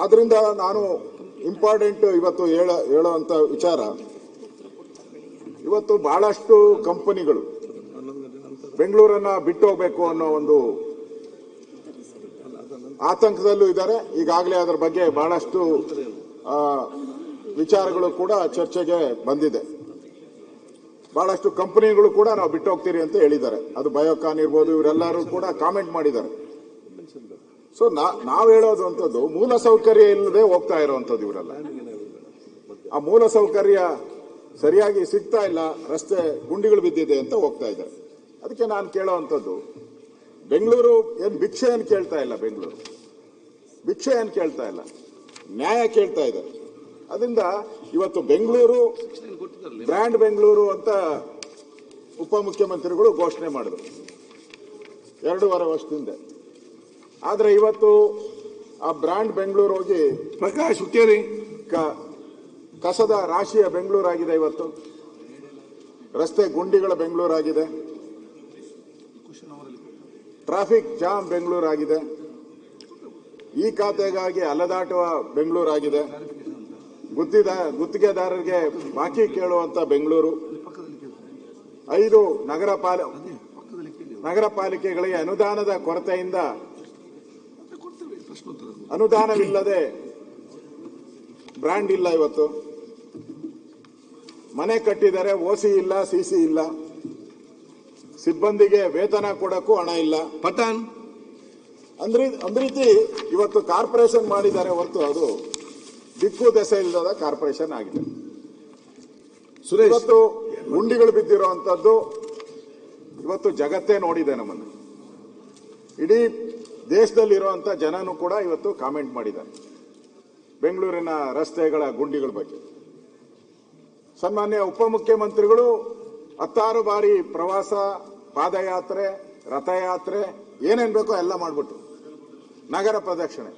ಆದ್ರಿಂದ ನಾನು ಇಂಪಾರ್ಟೆಂಟ್ ಇವತ್ತು ಹೇಳುವಂತ ವಿಚಾರ, ಇವತ್ತು ಬಹಳಷ್ಟು ಕಂಪನಿಗಳು ಬೆಂಗಳೂರನ್ನ ಬಿಟ್ಟು ಹೋಗಬೇಕು ಅನ್ನೋ ಒಂದು ಆತಂಕದಲ್ಲೂ ಇದ್ದಾರೆ. ಈಗಾಗಲೇ ಅದರ ಬಗ್ಗೆ ಬಹಳಷ್ಟು ವಿಚಾರಗಳು ಕೂಡ ಚರ್ಚೆಗೆ ಬಂದಿದೆ. ಬಹಳಷ್ಟು ಕಂಪನಿಗಳು ಕೂಡ ನಾವು ಬಿಟ್ಟು ಹೋಗ್ತೀರಿ ಅಂತ ಹೇಳಿದ್ದಾರೆ. ಅದು ಬಯೋಕಾನ್ ಇರ್ಬೋದು, ಇವರೆಲ್ಲರೂ ಕೂಡ ಕಾಮೆಂಟ್ ಮಾಡಿದ್ದಾರೆ. ಸೊ ನಾವು ಹೇಳೋದು ಅಂತದ್ದು ಮೂಲ ಸೌಕರ್ಯ ಇಲ್ಲದೆ ಹೋಗ್ತಾ ಇರುವಂತದ್ದು ಇವರೆಲ್ಲ. ಆ ಮೂಲ ಸೌಕರ್ಯ ಸರಿಯಾಗಿ ಸಿಗ್ತಾ ಇಲ್ಲ, ರಸ್ತೆ ಗುಂಡಿಗಳು ಬಿದ್ದಿದೆ ಅಂತ ಹೋಗ್ತಾ ಇದ್ದಾರೆ. ಅದಕ್ಕೆ ನಾನು ಕೇಳೋವಂಥದ್ದು, ಬೆಂಗಳೂರು ಏನ್ ಭಿಕ್ಷೆ ಏನು ಕೇಳ್ತಾ ಇಲ್ಲ, ಬೆಂಗಳೂರು ಭಿಕ್ಷೆ ಏನು ಕೇಳ್ತಾ ಇಲ್ಲ, ನ್ಯಾಯ ಕೇಳ್ತಾ ಇದೆ. ಅದರಿಂದ ಇವತ್ತು ಬೆಂಗಳೂರು ಬ್ರ್ಯಾಂಡ್ ಬೆಂಗಳೂರು ಅಂತ ಉಪಮುಖ್ಯಮಂತ್ರಿಗಳು ಘೋಷಣೆ ಮಾಡಿದ್ರು 2.5 ವರ್ಷದಿಂದ. ಆದ್ರೆ ಇವತ್ತು ಆ ಬ್ರ್ಯಾಂಡ್ ಬೆಂಗಳೂರು ಹೋಗಿ ಪ್ರಕಾಶ್ ಹುಕ್ಕೇರಿ ಕಸದ ರಾಶಿಯ ಬೆಂಗಳೂರಾಗಿದೆ. ಇವತ್ತು ರಸ್ತೆ ಗುಂಡಿಗಳ ಬೆಂಗಳೂರಾಗಿದೆ, ಟ್ರಾಫಿಕ್ ಜಾಮ್ ಬೆಂಗಳೂರಾಗಿದೆ, ಈ ಖಾತೆಗಾಗಿ ಅಲೆದಾಟುವ ಬೆಂಗಳೂರಾಗಿದೆ, ಗುತ್ತಿಗೆದಾರರಿಗೆ ಬಾಕಿ ಕೇಳುವಂತ ಬೆಂಗಳೂರು, 5 ನಗರ ಪಾಲಿಕೆಗಳಿಗೆ ಅನುದಾನದ ಕೊರತೆಯಿಂದ ಅನುದಾನವಿಲ್ಲದೆ ಬ್ರ್ಯಾಂಡ್ ಇಲ್ಲ. ಇವತ್ತು ಮನೆ ಕಟ್ಟಿದರೆ ಓಸಿ ಇಲ್ಲ, ಸಿಸಿ ಇಲ್ಲ, ಸಿಬ್ಬಂದಿಗೆ ವೇತನ ಕೊಡಕ್ಕೂ ಹಣ ಇಲ್ಲ. ಪಠಾಣ್ ರೀತಿ ಇವತ್ತು ಕಾರ್ಪೊರೇಷನ್ ಮಾಡಿದ್ದಾರೆ ಹೊರತು ಅದು ದಿಕ್ಕು ದೆಸೆ ಇಲ್ಲದ ಕಾರ್ಪೊರೇಷನ್ ಆಗಿದೆ. ಇವತ್ತು ಗುಂಡಿಗಳು ಬಿದ್ದಿರುವಂತದ್ದು ಇವತ್ತು ಜಗತ್ತೇ ನೋಡಿದೆ. ನಮ್ಮನ್ನು ಇಡೀ ದೇಶದಲ್ಲಿರುವಂತ ಜನನು ಕೂಡ ಇವತ್ತು ಕಾಮೆಂಟ್ ಮಾಡಿದ್ದಾರೆ ಬೆಂಗಳೂರಿನ ರಸ್ತೆಗಳ ಗುಂಡಿಗಳ ಬಗ್ಗೆ. ಸನ್ಮಾನ್ಯ ಉಪಮುಖ್ಯಮಂತ್ರಿಗಳು 10 ಬಾರಿ ಪ್ರವಾಸ, ಪಾದಯಾತ್ರೆ, ರಥಯಾತ್ರೆ, ಏನೇನ್ ಬೇಕೋ ಎಲ್ಲ ಮಾಡ್ಬಿಟ್ರು, ನಗರ ಪ್ರದಕ್ಷಿಣೆ.